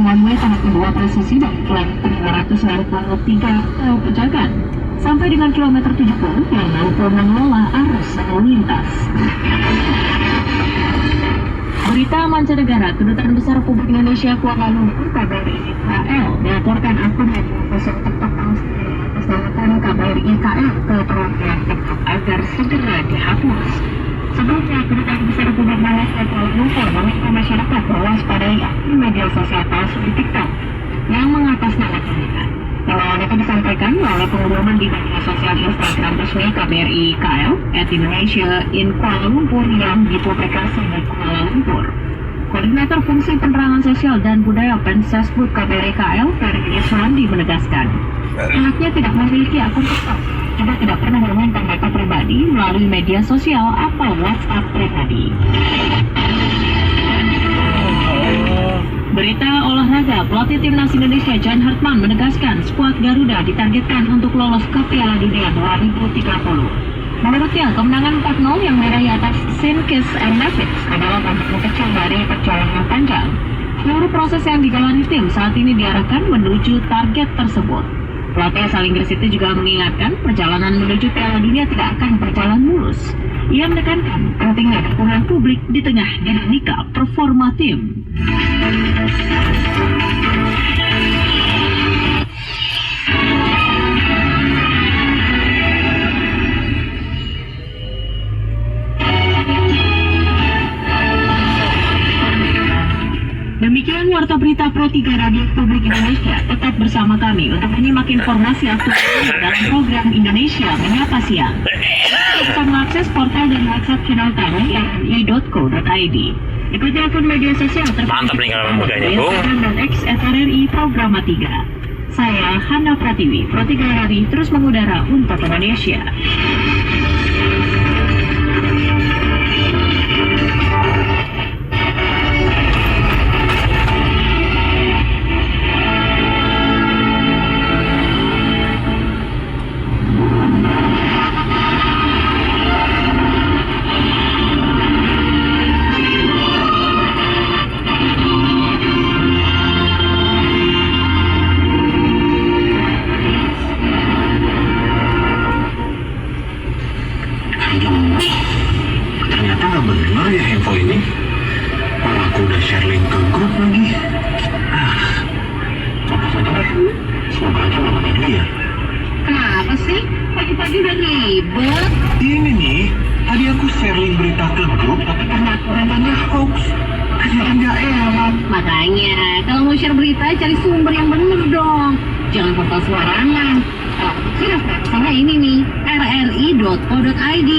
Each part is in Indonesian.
one way tahap kedua presisi dan kilometer 223 pejagan sampai dengan kilometer 70 yang mampu mengelola arus lalu lintas. Berita mancanegara, Kedutaan Besar Republik Indonesia Kuala Lumpur KBRI IKL melaporkan akun media sosial TikTok atas nama KBRI IKL ke perwakilan TikTok agar segera dihapus. Sebelumnya, Kedutaan Besar Republik Malaysia Kuala Lumpur meminta masyarakat mewaspadai akun media sosial palsu di TikTok yang mengatasnamakan mereka. Himbauan itu disampaikan melalui pengumuman di media sosial Instagram resmi KBRI IKL @Indonesia in Kuala Lumpur yang dipublikasi di Kuala Lumpur. Koordinator Fungsi Penerangan Sosial dan Budaya Pensesbud KBRI IKL, Ferry Iswandi menegaskan, pihaknya tidak memiliki akun TikTok, juga tidak pernah meminta data pribadi melalui media sosial atau WhatsApp pribadi. Berita olahraga, pelatih timnas Indonesia Jan Hartman menegaskan skuad Garuda ditargetkan untuk lolos ke Piala Dunia 2030. Menurutnya, kemenangan 4-0 yang meraih atas St. Kitts and Nevis adalah bagian kecil dari perjalanan panjang. Seluruh proses yang dijalani tim saat ini diarahkan menuju target tersebut. Pelatih asal Inggris itu juga mengingatkan perjalanan menuju Piala Dunia tidak akan berjalan mulus. Ia menekankan pentingnya dukungan publik di tengah dinamika performa tim. Demikian Warta Berita Pro 3 Radio Republik Indonesia. Tetap bersama kami untuk menyimak informasi aktual dalam program Indonesia Menyapa Siang. Bisa mengakses portal dan WhatsApp channel kami rri.co.id. Ikuti akun media sosial terkait Instagram dan X @RRI Programa 3. Saya Hana Pratiwi, Pro 3 RRI terus mengudara untuk Indonesia. Ternyata nggak benar ya info ini. Aku udah share link ke grup lagi. Coba saja deh. Semoga aja nggak ada dia. Kenapa sih? Pagi-pagi udah ribet. Ini nih, tadi aku share link berita ke grup, tapi karena namanya hoax. Kejaran nggak enak. Makanya, kalau mau share berita, cari sumber yang bener dong. Jangan portal sembarangan. Kalau aku sih referensinya ini nih, rri.co.id.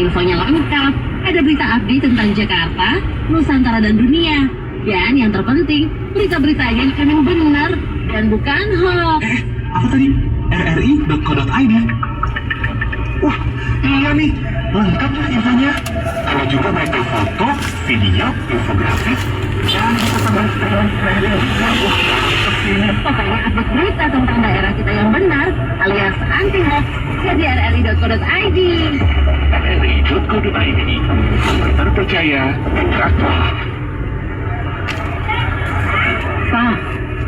Infonya lengkap, ada berita update tentang Jakarta, Nusantara dan dunia. Dan yang terpenting, berita-beritanya yang benar dan bukan hoax. Apa tadi? rri.co.id. Wah, iya nih, lengkap lah infonya. Ada juga baik foto, video, infografis, dan bisa tambah Pokoknya update berita tentang daerah kita yang benar, alias anti hoax, jadi rri.co.id. rri.co.id, terpercaya, terpercaya. Pak,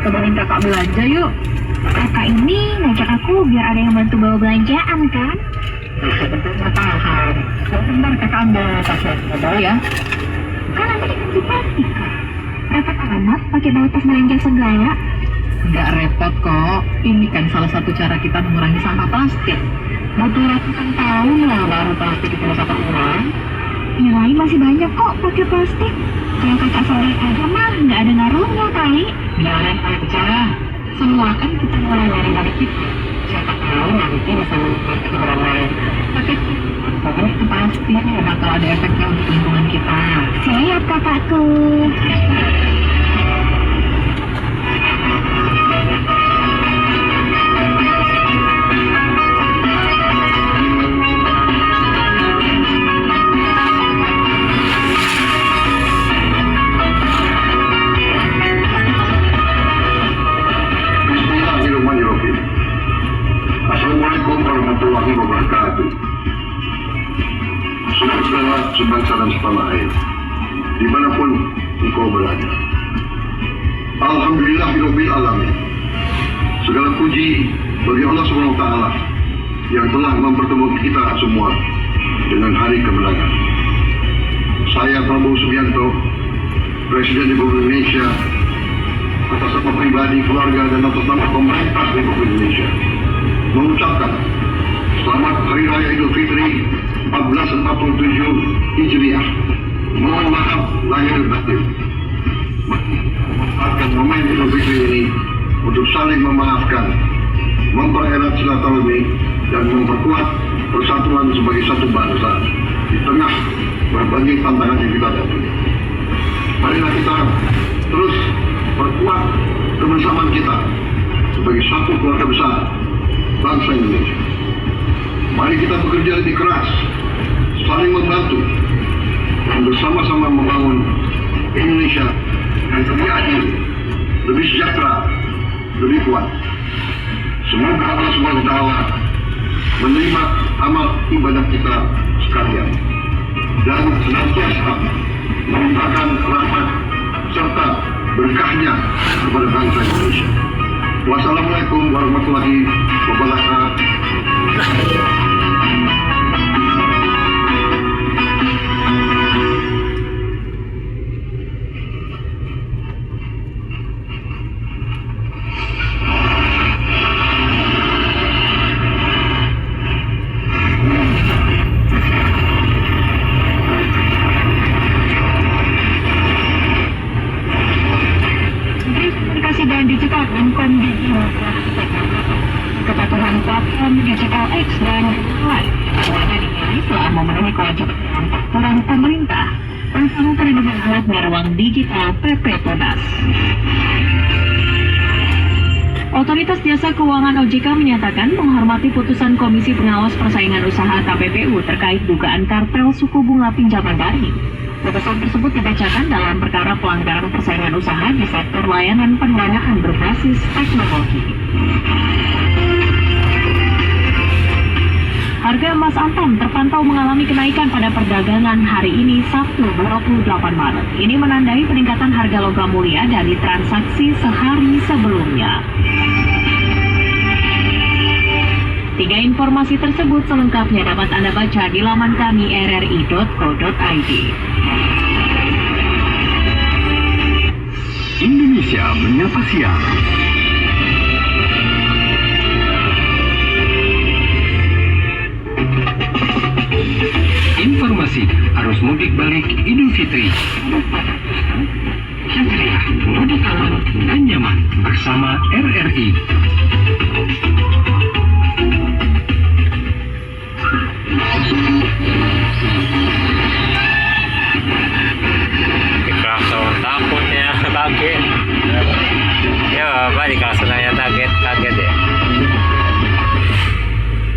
temenin kakak belanja yuk. Kakak ini ngajak aku biar ada yang bantu bawa belanjaan kan? Sebetulnya paham. Sebentar kakak ambil tasnya bawa ya. Kan nanti dikasih plastik kak. Repot amat pakai bawa tas belanja segala. Nggak repot kok, ini kan salah satu cara kita mengurangi sampah plastik. Butuh ratusan tahun lah baru plastik itu bisa terkurang. Yang lain masih banyak kok pakai plastik. Kalau kakak soalnya aja mah nggak ada ngaruhnya kali. Biarin aja. Semua kan kita mulai dari kita. Siapa tahu nanti bisa menikmati orang lain. Pakai Pokoknya itu pasti bakal ada efeknya untuk lingkungan kita. siap kakakku. Assalamualaikum warahmatullahi wabarakatuh. Saudara-saudara sebangsa dan setanah air, dimanapun engkau berada. Alhamdulillahirabbil alamin. Segala puji bagi Allah Subhanahu wa taala yang telah mempertemukan kita semua dengan hari kemenangan. Saya Prabowo Subianto, Presiden Republik Indonesia, atas nama pribadi, keluarga, dan atas nama pemerintah Republik Indonesia, mengucapkan selamat Hari Raya Idul Fitri 1447 Hijriah. Mohon maaf lahir batin. Memanfaatkan momen Idul Fitri ini untuk saling memaafkan, mempererat silaturahmi, dan memperkuat persatuan sebagai satu bangsa di tengah berbagai tantangan yang kita hadapi. Marilah kita terus perkuat kebersamaan kita sebagai satu keluarga besar bangsa Indonesia. Mari kita bekerja lebih keras, saling membantu, dan bersama-sama membangun Indonesia yang lebih adil, lebih sejahtera, lebih kuat. Semoga Allah SWT menerima amal ibadah kita sekalian dan senantiasa melimpahkan rahmat serta berkahnya kepada bangsa Indonesia. Wassalamualaikum warahmatullahi wabarakatuh. Dan digital kondisi kepatuhan platform digital X dan lain semuanya dimiliki setelah memenuhi kewajiban aturan pemerintah tentang perlindungan anak di ruang digital PP Tunas. Otoritas Jasa Keuangan OJK menyatakan menghormati putusan Komisi Pengawas Persaingan Usaha KPPU terkait dugaan kartel suku bunga pinjaman daring. Putusan tersebut dibacakan dalam perkara pelanggaran persaingan usaha di sektor layanan pendanaan berbasis teknologi. Harga emas antam terpantau mengalami kenaikan pada perdagangan hari ini Sabtu 28 Maret. Ini menandai peningkatan harga logam mulia dari transaksi sehari sebelumnya. Tiga informasi tersebut selengkapnya dapat Anda baca di laman kami rri.co.id. Indonesia Menyapa Siang. Informasi arus mudik balik Idul Fitri. Hijriah, mudik aman dan nyaman bersama RRI. Diklakson takutnya kaget ya apa diklaksonnya kaget ya.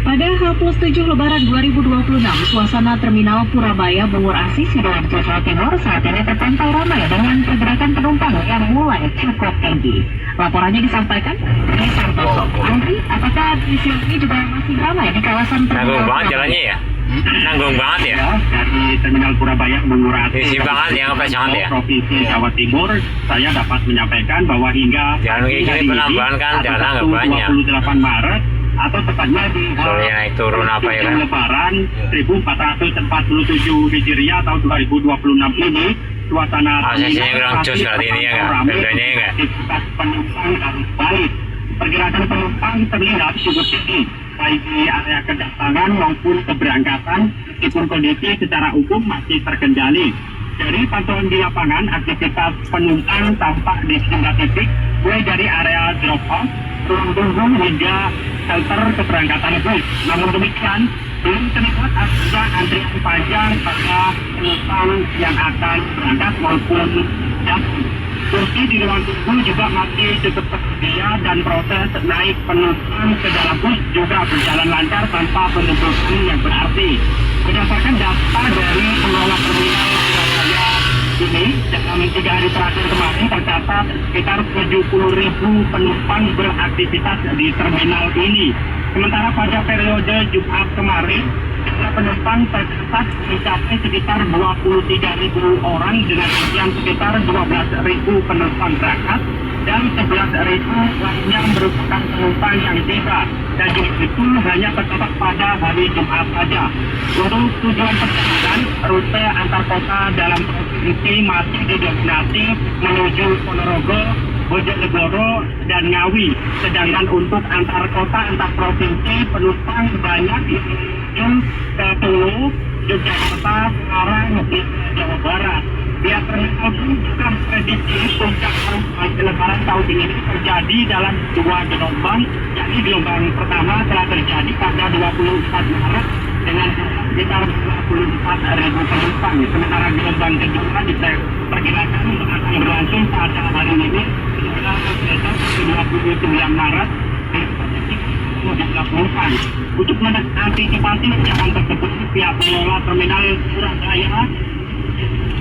Pada H+7 Lebaran 2026, suasana Terminal Purabaya Bungur Asi, Sidoarjo, Jawa Timur saat ini terpantau ramai dengan pergerakan penumpang yang mulai cukup tinggi. Laporannya disampaikan oleh Santoso. Andri, apakah di sini juga masih ramai di kawasan Nanggung banget jalannya ya? Nanggung banget ya? Dari Terminal Purabaya Bungur Asi, Isi banget ya, apa jangan ya? Provinsi Jawa Timur, saya dapat menyampaikan bahwa hingga Jalan kayak gini penambahan kan jalan nggak banyak. 28 Maret atau tepatnya di Soalnya naik turun apa ya kan? Lebaran 1447 Hijriah tahun 2026 ini, suasana ACC-nya kurang cus berarti ini ya nggak? Bedanya ya nggak? aktivitas penumpang harus baik. Pergerakan penumpang terlihat cukup tinggi baik di area kedatangan maupun keberangkatan, meskipun kondisi secara umum masih terkendali. Dari pantauan di lapangan, aktivitas penumpang tampak di sejumlah titik, mulai dari area drop off, ruang tunggu hingga shelter keberangkatan bus. Namun demikian, belum terlihat ada antrian panjang pada penumpang yang akan berangkat maupun datang. Kursi di ruang tunggu juga masih cukup tersedia dan proses naik penumpang ke dalam bus juga berjalan lancar tanpa penumpukan yang berarti. Berdasarkan data dari pengelola terminal Surabaya ini, dalam 3 hari terakhir kemarin tercatat sekitar 70.000 penumpang beraktivitas di terminal ini. Sementara pada periode Jumat kemarin, jumlah penumpang tercatat mencapai sekitar 23.000 orang dengan isian sekitar 12.000 penumpang berangkat dan 11.000 lainnya merupakan penumpang yang tiba. Dan itu hanya tercatat pada hari Jumat saja. Untuk tujuan perjalanan, rute antar kota dalam provinsi masih didominasi menuju Ponorogo, Bojonegoro, dan Ngawi. Sedangkan untuk antar kota, antar provinsi, penumpang banyak menuju ke Solo, Yogyakarta, Semarang, hingga Jawa Barat. Pihak terminal pun juga memprediksi puncak arus lebaran tahun ini terjadi dalam 2 gelombang, yakni gelombang pertama telah terjadi pada 24 Maret dengan sekitar 24.000 penumpang. Sementara gelombang kedua diperkirakan akan berlangsung pada hari ini sekitar 29 Maret jumlah penumpang. Untuk mengantisipasi lonjakan tersebut, pihak pengelola terminal Surabaya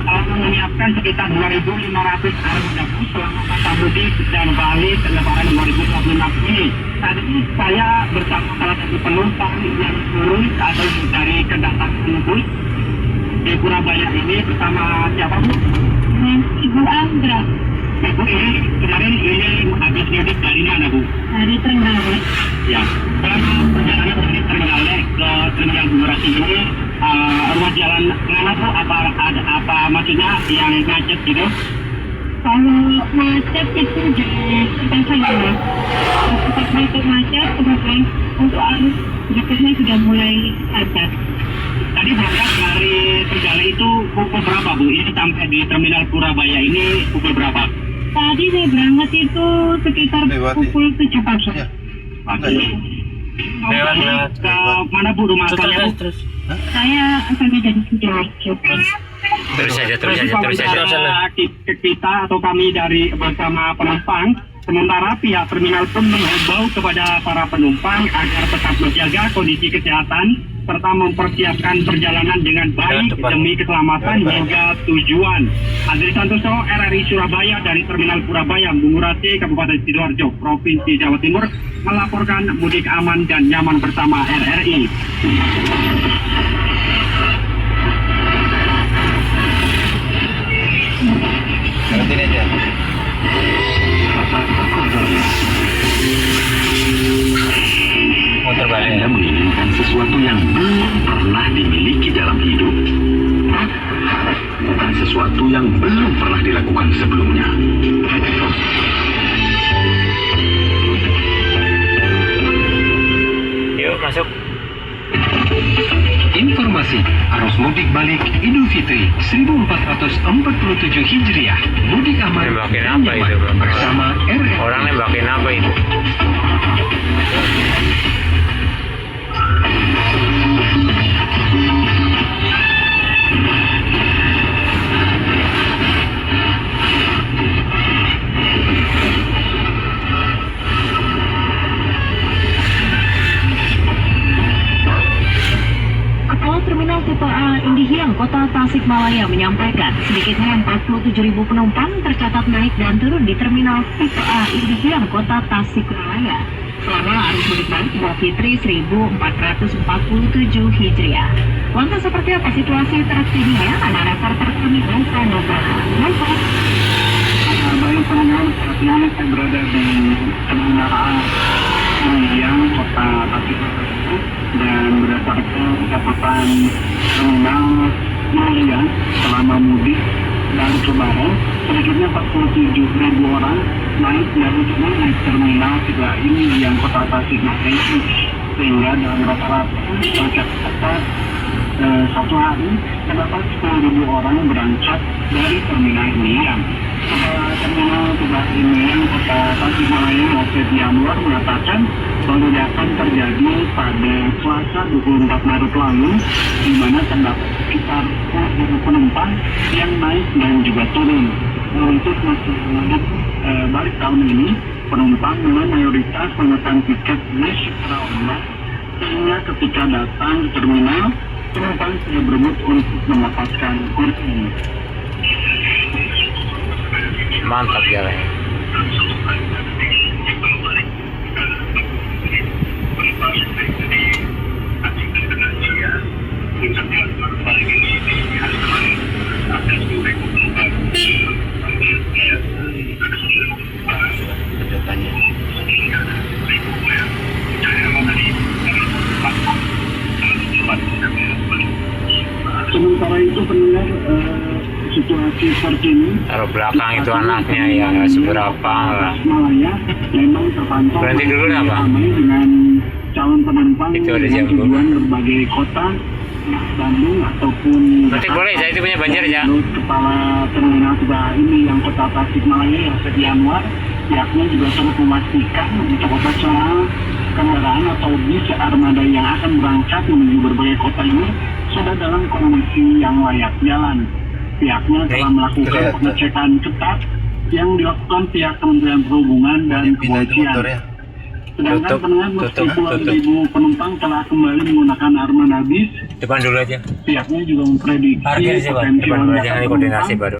menyiapkan sekitar 2.500 armada bus selama masa mudik dan balik lebaran 2026 ini. Saat ini saya bersama salah satu penumpang yang turun atau dari kedatangan bus di Surabaya ini bersama siapa, Bu? Ibu Anggra, Ibu ini kemarin ini habis mudik dari mana, Bu? dari Trenggalek. Ya, selama perjalanan dari Trenggalek ke Terminal Bundaran ini, ruas jalan mana, Bu? Apa maksudnya yang macet gitu? Kalau macet itu jadi saya tempat macet, kemudian untuk arus berikutnya sudah mulai padat. Tadi berangkat dari Trenggalek itu pukul berapa, Bu? Ini sampai di Terminal Surabaya ini pukul berapa? Tadi saya berangkat itu sekitar pukul 7 pagi. Pagi. Lewat. Ke mana, Bu, rumah asalnya, Bu? Saya asalnya dari Sidoarjo. Terus saja. Kita atau kami dari bersama penumpang, sementara pihak terminal pun menghimbau kepada para penumpang agar tetap menjaga kondisi kesehatan serta mempersiapkan perjalanan dengan baik demi keselamatan hingga tujuan. Andri Santoso, RRI Surabaya dari Terminal Surabaya, Bungurasi, Kabupaten Sidoarjo, Provinsi Jawa Timur, melaporkan mudik aman dan nyaman bersama RRI. Muter balik. Anda menginginkan sesuatu yang belum pernah dimiliki dalam hidup. Bukan sesuatu yang belum pernah dilakukan sebelumnya. Yuk masuk. Informasi arus mudik balik Idul Fitri 1447 Hijriah, mudik aman Nembakin dan apa nyaman itu, Bang? bersama RRI. Orang nembakin apa itu? Kepala Terminal Tipe A Indihiyang Kota Tasikmalaya menyampaikan sedikitnya 47.000 penumpang tercatat naik dan turun di Terminal Tipe A Indihiyang Kota Tasikmalaya selama arus mudik balik Idul Fitri 1447 Hijriah. Lantas seperti apa situasi terkininya? Ada reporter kami Nova. Baik pendengar, saat ini saya berada di Terminal A Indihiyang Kota Tasikmalaya dan berdasarkan catatan terminal Indihiyang selama mudik dan lebaran sedikitnya 47.000 orang naik dari terminal tiga ini yang Kota Tasikmalaya, sehingga dalam rata-rata tercatat satu hari terdapat 10.000 orang berangkat dari terminal Indihiyang. Kepala Terminal Tiga Indihiyang Kota Tasikmalaya Mofed Yanwar mengatakan lonjakan terjadi pada Selasa 24 Maret lalu, di mana terdapat sekitar 10.000 penumpang yang naik dan juga turun. Untuk masa mudik balik tahun ini, penumpang mulai mayoritas memesan tiket bus secara online, sehingga ketika datang ke terminal, penumpang sudah berebut untuk mendapatkan kursi. Mantap jalannya. Sementara itu pendengar situasi terkini Taruh belakang itu anaknya ya, nggak seberapa lah. Malaya memang terpantau Berhenti dulu dah, Bang. ramai dengan calon penumpang Itu ada dengan jam dulu. tujuan berbagai kota Bandung ataupun Nanti boleh, saya itu punya banjir ya. Menurut Kepala Terminal 3 ini yang Kota Tasikmalaya yang Fedi Anwar, pihaknya juga turut memastikan untuk operasional kendaraan atau bis armada yang akan berangkat menuju berbagai kota ini sudah dalam kondisi yang layak jalan. Pihaknya telah melakukan pengecekan ketat yang dilakukan pihak Kementerian Perhubungan dan Kepolisian. Sedangkan pendengar meski puluhan ribu penumpang telah kembali menggunakan armada bis, Depan dulu aja. pihaknya juga memprediksi Parkir sih, Bang. potensi Depan dulu aja, lonjakan nanti koordinasi penumpang baru.